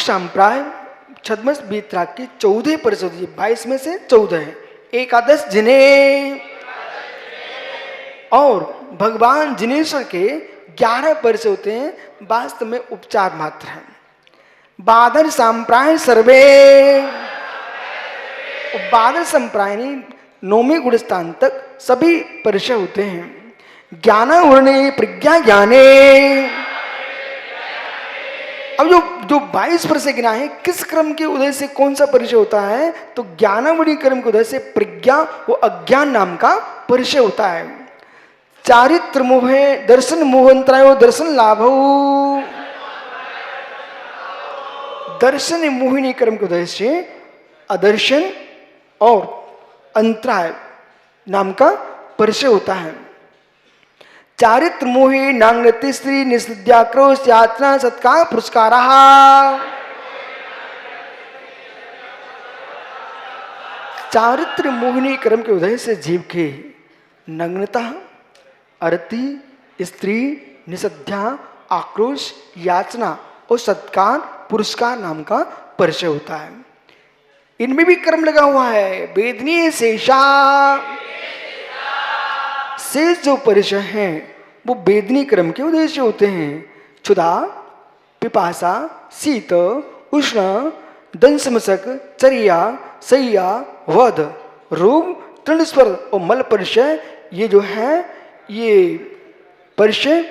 संप्राय छद्मस बीतराग की 14 परिषद होती है, 22 में से 14 है। एकादश जिन्हें और भगवान जिनेश्वर के 11 परिषद होते हैं, वास्तव में उपचार मात्र है। बादल संप्राय सर्वे, बादल संप्राय नौवीं गुणस्थान तक सभी परिचय होते हैं। ज्ञान वर्णे प्रज्ञा ज्ञाने, अब जो 22 परिचय गिना है, किस क्रम के उदय से कौन सा परिचय होता है? तो ज्ञानावली क्रम के उदय से प्रज्ञा वो अज्ञान नाम का परिचय होता है। चारित्र मोह दर्शन मोहंतरायो दर्शन लाभो, दर्शन मोहिनी क्रम के उदय से अदर्शन और अंतराय नाम का परिचय होता है। चारित्र मोहे नांगनति स्त्री निस्त्याक्रोश यातना सत्कार पुरस्कार, चारित्र मोहिनी क्रम के उदय से जीव के नग्नता, अरति, स्त्री, निषद्या, आक्रोश, याचना और सत्कार पुरस्कार नाम का परिचय होता है। इनमें भी कर्म लगा हुआ है। वेदनीय शेषा, शेष जो परिचय हैं वो वेदनी क्रम के उद्देश्य होते हैं। क्षुधा, पिपासा, शीत, उष्ण, दंशमशक, चर्या, सैया, वध, रोग, तृणस्वर और मल परिचय, ये जो है ये परिचय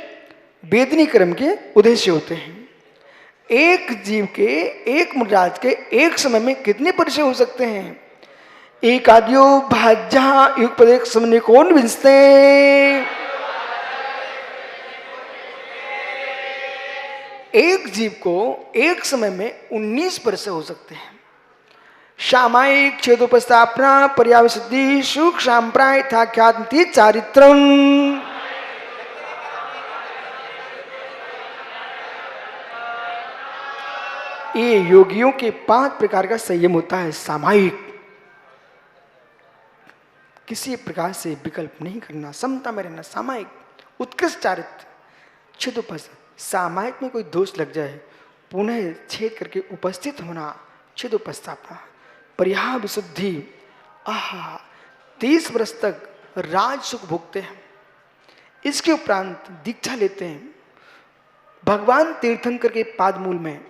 वेदनी क्रम के उद्देश्य होते हैं। एक जीव के, एक मुनिराज के एक समय में कितने परिचय हो सकते हैं? एक आद्यो भाज्या युगपदेक समनिकोन विंसते, एक जीव को एक समय में 19 परिचय हो सकते हैं। सामायिक छेदोपस्थापना पर्यावसिद्धि सुख सांप्राय था ख्याति चारित्रम, ये योगियों के 5 प्रकार का संयम होता है। सामायिक, किसी प्रकार से विकल्प नहीं करना, समता में रहना। सामायिक, उत्कृष्ट चारित्र। छेदोपस्थ, सामायिक में कोई दोष लग जाए पुनः छेद करके उपस्थित होना, छेदोपस्थापना। पर्याय विशुद्धि, आहा 30 वर्ष तक राज सुख भोगते हैं। इसके उपरांत दीक्षा लेते हैं। भगवान तीर्थंकर के पादमूल में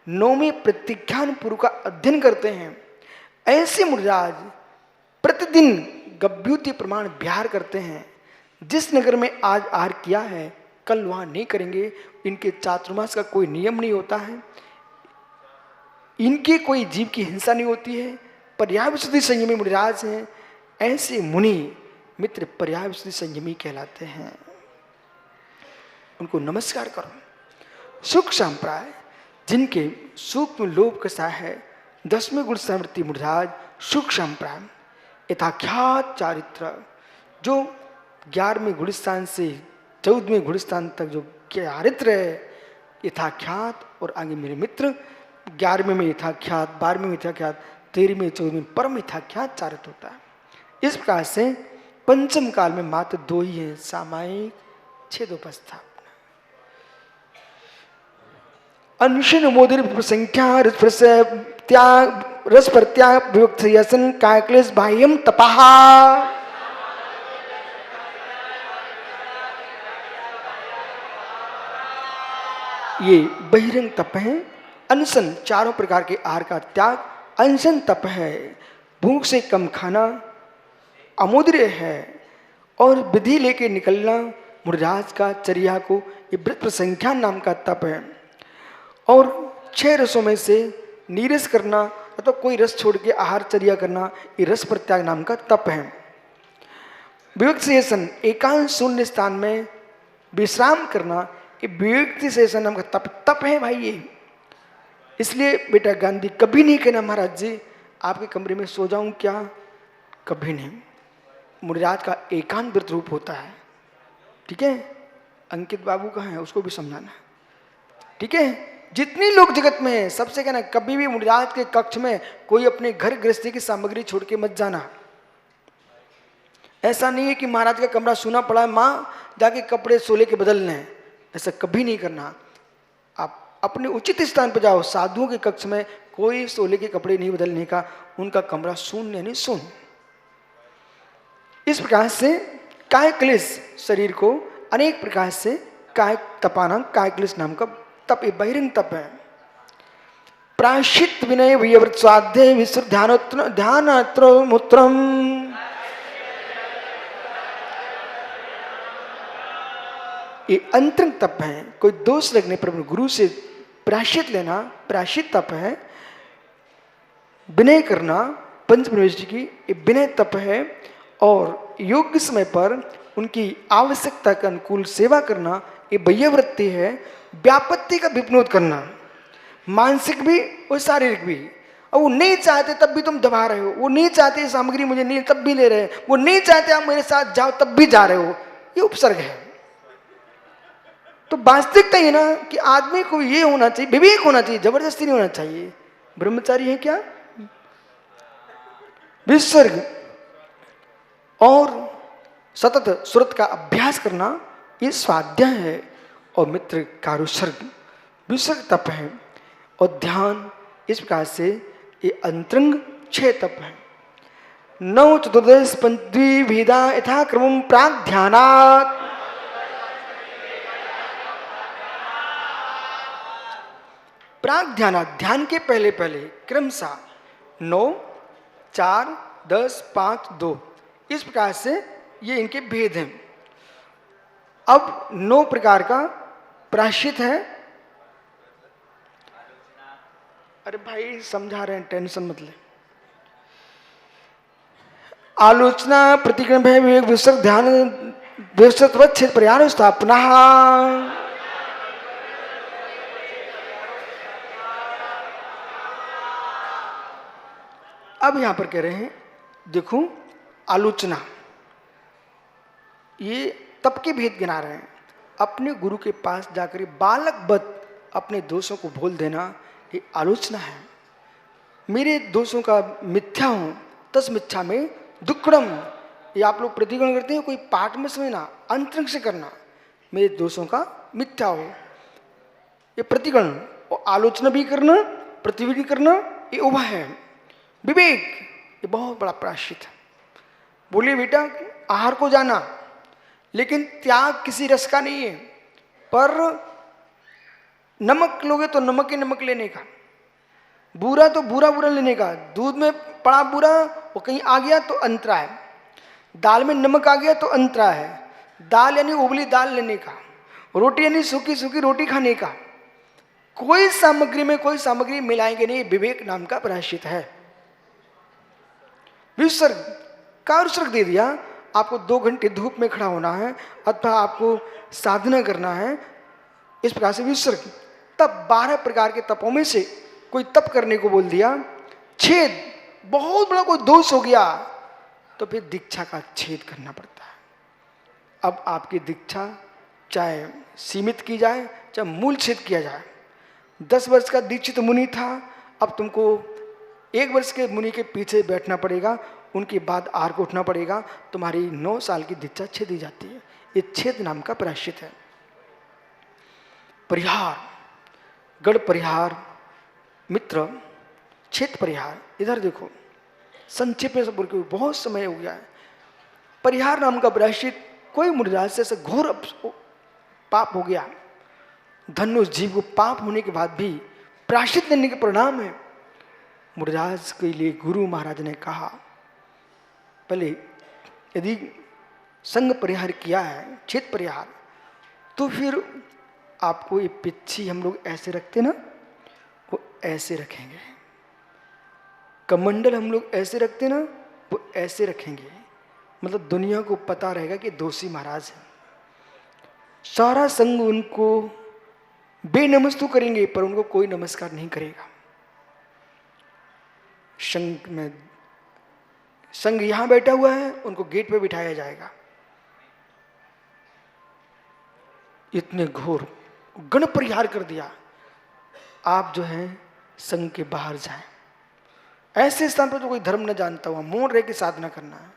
9वें प्रत्याख्यान पूर्व का अध्ययन करते हैं। ऐसे मुनिराज प्रतिदिन गभ्युति प्रमाण विहार करते हैं। जिस नगर में आज आहार किया है कल वहां नहीं करेंगे। इनके चातुर्मास का कोई नियम नहीं होता है, इनके कोई जीव की हिंसा नहीं होती है। पर्याय विशुद्धि संयमी मुनिराज हैं। ऐसे मुनि मित्र पर्याय विशुद्धि संयमी कहलाते हैं। उनको नमस्कार करो। सुख संप्राय, जिनके सूक्ष्म लोभ कसा है, 10वें गुण समृद्धि मुनिराज सुख संप्राय। यथाख्यात चारित्र, जो 11वें गुणस्थान से 14वें गुणस्थान तक जो चारित्र है, यथाख्यात। और आगे मेरे मित्र 11वें में यथाख्यात, 12वें में यथाख्यात, 13वें 14वें परम यथाख्यात चारित्र होता है। इस प्रकार से पंचम काल में मात्र 2 ही है, सामायिक, छेदोपस्थापना। अनुशन मोदिर संख्या रस प्रत्याग विभक्त यसन कायक्लेश बाह्यम तपाहा, ये बहिरंग तप है। अनशन, चारों प्रकार के आहार का त्याग अनशन तप है। भूख से कम खाना अमोद्र्य है। और विधि लेके निकलना मुनिराज का चर्या को ये व्रत प्रसंख्या नाम का तप है। और 6 रसों में से नीरस करना अथवा कोई रस छोड़ के आहार चर्या करना, ये रस प्रत्याग नाम का तप है। विवेक सेशन, एकांत शून्य स्थान में विश्राम करना, ये विवेक सेशन नाम का तप है भाई ये। इसलिए बेटा गांधी कभी नहीं कहना महाराज जी आपके कमरे में सो जाऊं क्या, कभी नहीं। मुनिराज का एकांत व्रत रूप होता है। ठीक है, अंकित बाबू कहाँ है उसको भी समझाना। ठीक है, जितने लोग जगत में हैं सबसे कहना कभी भी मुनिराज के कक्ष में कोई अपने घर गृहस्थी की सामग्री छोड़ के मत जाना। ऐसा नहीं है कि महाराज का कमरा सूना पड़ा है, माँ जाके कपड़े सोले के बदलने हैं, ऐसा कभी नहीं करना। आप अपने उचित स्थान पर जाओ। साधुओं के कक्ष में कोई सोले के कपड़े नहीं बदलने का, उनका कमरा शून्य यानी शून्य। इस प्रकार से काय क्लेश शरीर को अनेक प्रकार से काय तपाना, काय क्लेश नाम का तप, ये बहिरंग तप है। प्रायश्चित विनय वियवृत स्वाध्याय विश्व ध्यान मूत्रम, ये अंतरंग तप है। कोई दोष लगने पर गुरु से प्रायश्चित लेना, प्रायश्चित तप है। विनय करना पंच प्रवेश की, ये विनय तप है। और योग्य समय पर उनकी आवश्यकता के अनुकूल सेवा करना, ये वैयवृत्ति है। व्यापत्ति का विपनोद करना, मानसिक भी और शारीरिक भी। और वो नहीं चाहते तब भी तुम दबा रहे हो, वो नहीं चाहते सामग्री मुझे नहीं तब भी ले रहे हैं, वो नहीं चाहते आप मेरे साथ जाओ तब भी जा रहे हो, ये उपसर्ग है। तो वास्तविकता ये ना कि आदमी को ये होना चाहिए, विवेक होना चाहिए, जबरदस्ती नहीं होना चाहिए। ब्रह्मचारी है क्या, विसर्ग और सतत सुरत का अभ्यास करना, ये स्वाध्याय है। और मित्र कारुसर्ग विसर्ग तप है। और ध्यान, इस प्रकार से ये अंतरंग 6 तप है। 9 चतुर्दश पंचद्विविधा यथा क्रमम प्राग ध्यानात्, प्राग ध्यानात्, ध्यान के पहले पहले क्रमशः 9, 4, 10, 5, 2, इस प्रकार से ये इनके भेद हैं। अब 9 प्रकार का प्रायश्चित है। अरे भाई समझा रहे हैं, टेंशन मत ले। आलोचना, प्रतिक्रम, भय, विवेक, विसर्ग, ध्यान, विसर्ग, प्रयाण, स्थापना। अब यहां पर कह रहे हैं, देखो आलोचना, ये तप के भेद गिना रहे हैं। अपने गुरु के पास जाकर बालक बत अपने दोषों को बोल देना, ये आलोचना है। मेरे दोषों का मिथ्या हूं, तस मिथ्या में दुक्कड़म, ये आप लोग प्रतिगण करते हैं, कोई पाठ में समझना, अंतरंग से करना। मेरे दोषों का मिथ्या हो, ये प्रतिगण। और आलोचना भी करना, प्रतिविधि करना, ये उभय है। विवेक, ये बहुत बड़ा प्रायश्चित है। बोलिए बेटा आहार को जाना, लेकिन त्याग किसी रस का नहीं है। पर नमक लोगे तो नमक ही नमक लेने का, बुरा तो बुरा बुरा लेने का। दूध में पड़ा बुरा, वो कहीं आ गया तो अंतरा है। दाल में नमक आ गया तो अंतरा है। दाल यानी उबली दाल लेने का, रोटी यानी सूखी सूखी रोटी खाने का। कोई सामग्री में कोई सामग्री मिलाएंगे नहीं, विवेक नाम का प्रायश्चित है। विसर्ग का विसर्ग दे दिया, आपको 2 घंटे धूप में खड़ा होना है अथवा आपको साधना करना है, इस प्रकार से विसर्ग। तब 12 प्रकार के तपों में से कोई तप करने को बोल दिया। छेद, बहुत बड़ा कोई दोष हो गया तो फिर दीक्षा का छेद करना पड़ता है। अब आपकी दीक्षा चाहे सीमित की जाए चाहे मूल छेद किया जाए। 10 वर्ष का दीक्षित मुनि था, अब तुमको 1 वर्ष के मुनि के पीछे बैठना पड़ेगा, उनके बाद आर को उठना पड़ेगा, तुम्हारी 9 साल की दीक्षा छेद दी जाती है। ये छेद नाम का प्रायश्चित है। परिहार, गढ़ परिहार, मित्र छेद परिहार। इधर देखो संक्षेप में सब बोल के बहुत समय हो गया है। परिहार नाम का प्रायश्चित, कोई मुनिराज से ऐसा घोर पाप हो गया, धनुष जीव को पाप होने के बाद भी प्रायश्चित लेने के परिणाम है। मुनिराज के लिए गुरु महाराज ने कहा, पहले यदि संग परिहार किया है, छेद परिहार, तो फिर आपको ये पिच्छी हम लोग ऐसे रखते ना, वो ऐसे रखेंगे। कमंडल हम लोग ऐसे रखते ना, वो ऐसे रखेंगे। मतलब दुनिया को पता रहेगा कि दोषी महाराज है। सारा संग उनको बेनमस्तु करेंगे, पर उनको कोई नमस्कार नहीं करेगा। संग यहां बैठा हुआ है, उनको गेट पे बिठाया जाएगा। इतने घोर गण परिहार कर दिया। आप जो है संग के बाहर जाएं, ऐसे स्थान पर जो कोई धर्म न जानता हुआ मौन रह के साधना करना है।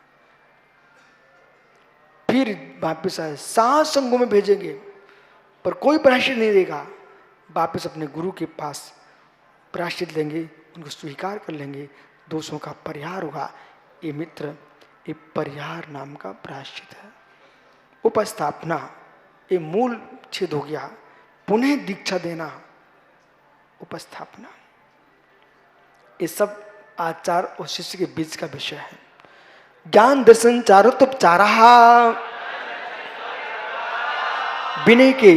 फिर वापिस आए, 7 संघों में भेजेंगे पर कोई प्रायश्चित नहीं देगा। वापस अपने गुरु के पास प्रायश्चित लेंगे, उनको स्वीकार कर लेंगे, दोषों का परिहार होगा। ये मित्र, ये परिहार नाम का प्रायश्चित है। उपस्थापना, ये मूल छेद हो गया। पुनः दीक्षा देना, उपस्थापना, ये सब आचार और शिष्य के बीच का विषय है। ज्ञान दर्शन चारोत्तोपचारा, विनय के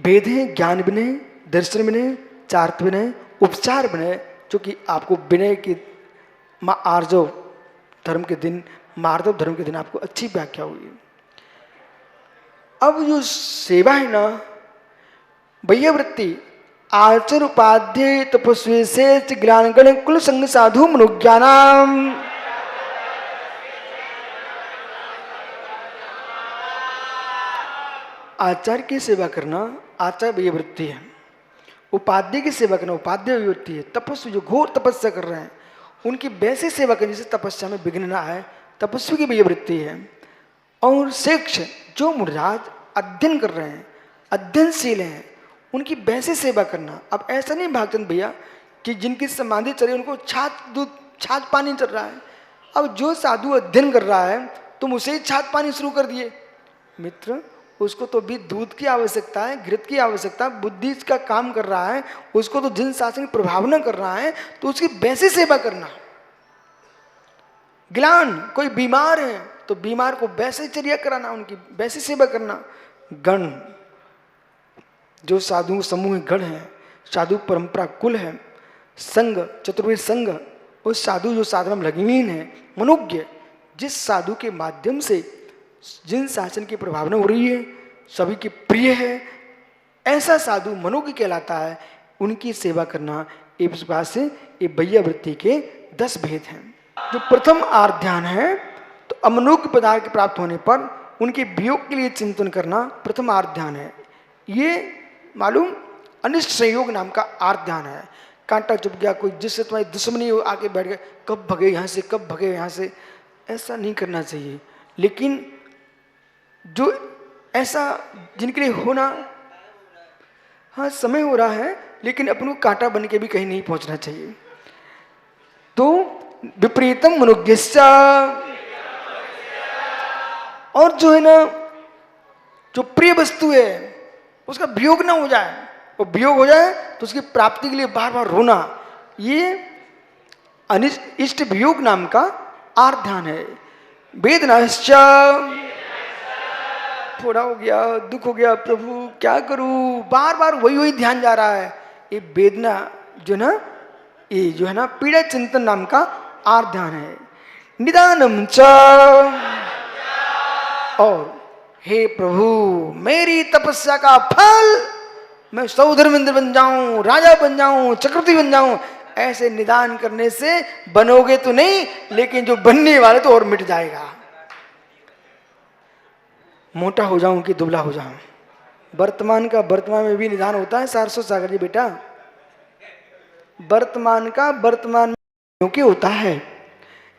भेद हैं। ज्ञान विनय, दर्शन विनय, चार्थ विनय, उपचार विनय, जो कि आपको विनय के आर्जव धर्म के दिन, मार्दव धर्म के दिन आपको अच्छी व्याख्या हुई। अब जो सेवा है ना, भैया वृत्ति, आचर उपाध्याय तपस्वी से ज्ञान गण कुल संग साधु मनुज्ञानाम, आचार्य की सेवा करना आचार्य भैया वृत्ति है। उपाध्याय की सेवा करना उपाध्याय वृत्ति है। तपस्वी जो घोर तपस्या कर रहे हैं उनकी वैसी सेवा करने से तपस्या में विघ्न ना आए, तपस्वी की भैया वृत्ति है। और शिक्ष जो मुनिराज अध्ययन कर रहे हैं, अध्ययनशील हैं, उनकी वैसे सेवा करना। अब ऐसा नहीं भागचंद भैया कि जिनकी समाधि चल रही है उनको छाछ दूध छाछ पानी चल रहा है। अब जो साधु अध्ययन कर रहा है तुम उसे ही छाछ पानी शुरू कर दिए। मित्र, उसको तो भी दूध की आवश्यकता है, घृत की आवश्यकता, बुद्धि का काम कर रहा है, उसको तो जिन शासन प्रभावना कर रहा है, तो उसकी वैसी सेवा करना। ज्ञान, कोई बीमार है तो बीमार को वैसे चर्या कराना, उनकी वैसी सेवा करना। गण, जो साधु समूह गण है, साधु परंपरा कुल है, संघ चतुर्वेद संघ, उस साधु जो साधना में लगीन है, मनुज्ञ, जिस साधु के माध्यम से जिन शासन की प्रभावना हो रही है, सभी की प्रिय है, ऐसा साधु मनोज्ञ कहलाता है। उनकी सेवा करना, इस बात से ये भैया वृत्ति के 10 भेद हैं। जो प्रथम आर्त ध्यान है, तो अमनोज्ञ पदार्थ प्राप्त होने पर उनके वियोग के लिए चिंतन करना प्रथम आर्त ध्यान है। ये मालूम अनिष्ट संयोग नाम का आर्त ध्यान है। कांटा चुभ गया, कोई जिससे तुम्हारी दुश्मनी हो आके बैठ गए, कब भगे यहाँ से, कब भगे यहाँ से, ऐसा नहीं करना चाहिए। लेकिन जो ऐसा जिनके लिए होना, हाँ समय हो रहा है, लेकिन अपन को कांटा बन के भी कहीं नहीं पहुंचना चाहिए। तो विपरीतम मनोज्ञस्य, और जो है ना, जो प्रिय वस्तु है उसका वियोग ना हो जाए, और वियोग हो जाए तो उसकी प्राप्ति के लिए बार बार रोना, ये अनिष्ट इष्ट वियोग नाम का आर्त ध्यान है। वेदनाश्च, थोड़ा हो गया, दुख हो गया, प्रभु क्या करूं, बार बार वही वही ध्यान जा रहा है। ये वेदना जो ना, ये जो है ना, पीड़ा चिंतन नाम का आर्त ध्यान है। निदानम च, और हे प्रभु मेरी तपस्या का फल मैं सौधर्मेंद्र बन जाऊं, राजा बन जाऊं, चक्रवर्ती बन जाऊं, ऐसे निदान करने से बनोगे तो नहीं, लेकिन जो बनने वाले तो और मिट जाएगा। मोटा हो जाऊं कि दुबला हो जाऊं, वर्तमान का वर्तमान में भी निदान होता है। सारस्वत सागर जी बेटा, वर्तमान का वर्तमान में क्योंकि होता है।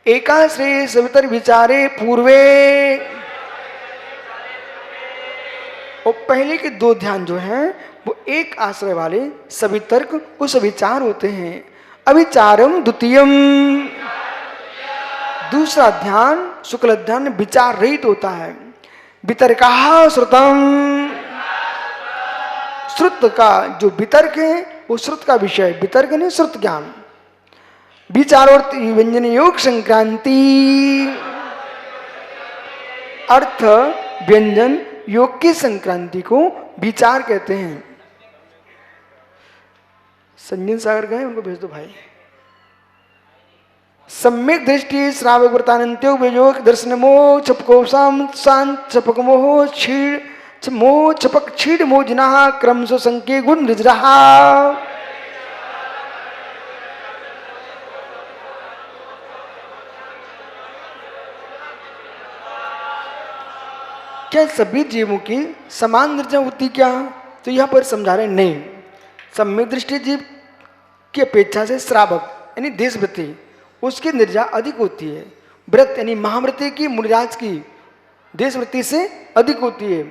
एकाश्रय सवितर विचारे पूर्वे, और पहले के 2 ध्यान जो हैं वो एक आश्रय वाले सभी तर्क उस विचार होते हैं। अभिचारम द्वितीयम, दूसरा ध्यान शुक्ल ध्यान विचार रहित होता है। वितर्का श्रुतम, श्रुत का जो वितर्क है वो श्रुत का विषय, वितर्क नहीं श्रुत ज्ञान। विचारोर्थ व्यंजन योग संक्रांति, अर्थ व्यंजन योग की संक्रांति को विचार कहते हैं। संजन सागर गए, उनको भेज दो भाई। सम्यक दृष्टि श्रावक व्रतानंत्यो वियोग दर्शन मोह छपको शांत छपक मोह क्षीण मोह छपक क्षीण मोजना क्रम सो संके गुण निजरहा। क्या सभी जीवों की समान निर्जन होती क्या? तो यहाँ पर समझा रहे नहीं। सम्यक दृष्टि जीव की अपेक्षा से श्रावक यानी देशवृत्ति उसकी निर्जा अधिक होती है। व्रत यानी महाव्रती की मुनिराज की देशवृत्ति से अधिक होती है।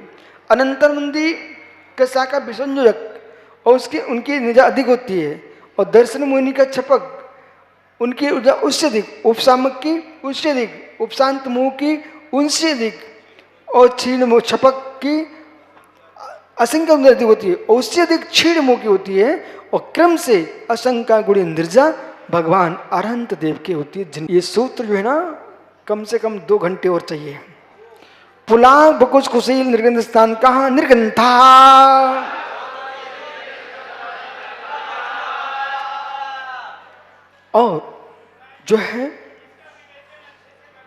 अनंतर मंदी कसा का विसंयोजक और उसकी उनकी निजा अधिक होती है, और दर्शन मुनि का छपक उनकी ऊर्जा उससे अधिक, उपसामक की उससे अधिक, उपशांत मुंह की उनसे अधिक, और क्षीण मुंह छपक की असंख्य अधिक होती है, और उससे अधिक क्षीण मुंह की होती है, और क्रम से असंख्य गुणी निर्जा भगवान अरहंत देव की होती है। ये सूत्र जो है ना कम से कम 2 घंटे और चाहिए। पुलांग बकुश कुशील निर्गंध स्थान कहाँ? निर्गंथा। और जो है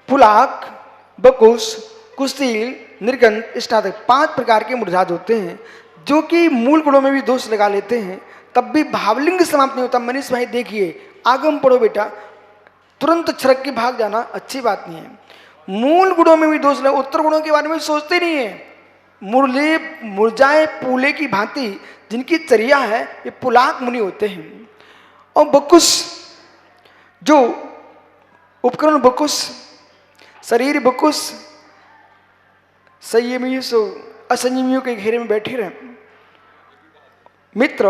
पुलाक, बकुश, कुशील, निर्गंध स्नातक 5 प्रकार के मुरझाज होते हैं, जो कि मूल गुणों में भी दोष लगा लेते हैं, तब भी भावलिंग समाप्त नहीं होता। मनीष भाई देखिए, आगम पढ़ो बेटा, तुरंत छरक के भाग जाना अच्छी बात नहीं है। मूल गुणों में भी दोष लगा, उत्तर गुणों के बारे में सोचते नहीं है। मुरले मुरझाए पूले की भांति जिनकी चर्या है, ये पुलाक मुनि होते हैं। और बकुश, जो उपकरण बकुश, शरीर बकुश, संयमी सो असंयमियों के घेरे में बैठे रहे मित्र,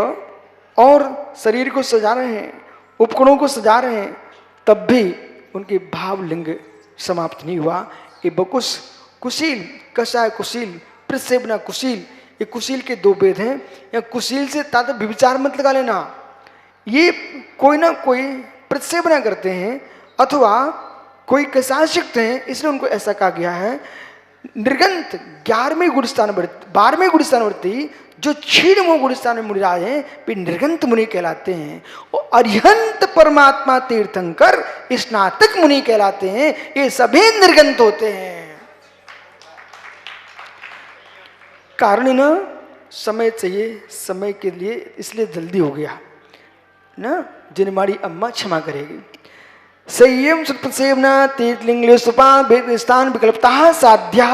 और शरीर को सजा रहे हैं, उपकरणों को सजा रहे हैं, तब भी उनके भावलिंग समाप्त नहीं हुआ। ये बकुश, कुशील, कषाय कुशील, प्रसेवना कुशील, ये कुशील के 2 भेद हैं। या कुशील से तात्पर्य विचार मत लगा लेना, ये कोई ना कोई प्रसेवना करते हैं अथवा कोई कषाय सीखते हैं, इसलिए उनको ऐसा कहा गया है। निर्गंत 11वें गुणस्थानवर्ती, 12वें गुणस्थानवर्ती जो क्षीण मुंह गुणस्थान में मुनि राज हैं, वे निर्गंत मुनि कहलाते हैं। और अरिहंत परमात्मा तीर्थंकर स्नातक मुनि कहलाते हैं। ये सभी निर्गंत होते हैं। कारण ना समय चाहिए, समय के लिए इसलिए जल्दी हो गया ना, जिनमाड़ी अम्मा क्षमा करेगी। संयम सुप्रसेवना तीर्थलिंग सुपा स्थान विकल्पता साध्या।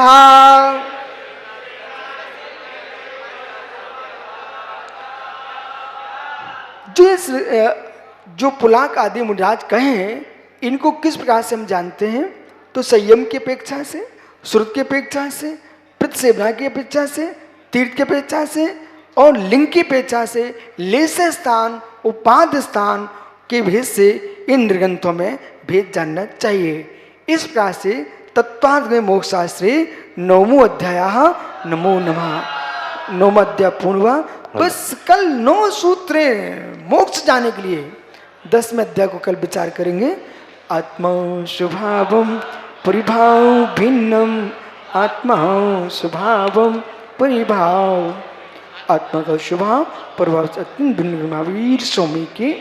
जो पुलाक आदि मुनिराज कहे हैं, इनको किस प्रकार से हम जानते हैं? तो संयम की अपेक्षा से, श्रुत की अपेक्षा से, प्रतिसेवना की अपेक्षा से, तीर्थ की अपेक्षा से, और लिंग की अपेक्षा से, लेस स्थान, उपाध स्थान के भेद से इन निर्गंथों में भेद जानना चाहिए। इस प्रकार से तत्वार्थ में मोक्ष शास्त्रे 9वां अध्याय नमो नमः 9वां अध्याय पूर्ण हुआ। बस कल 9 सूत्र मोक्ष जाने के लिए 10वें अध्याय को कल विचार करेंगे। आत्मा स्वभावम परिभाव भिन्नम, आत्मा स्वभावम परिभाव, आत्मा का स्वभाव प्रभाव अत्यंत भिन्न महावीर स्वामी के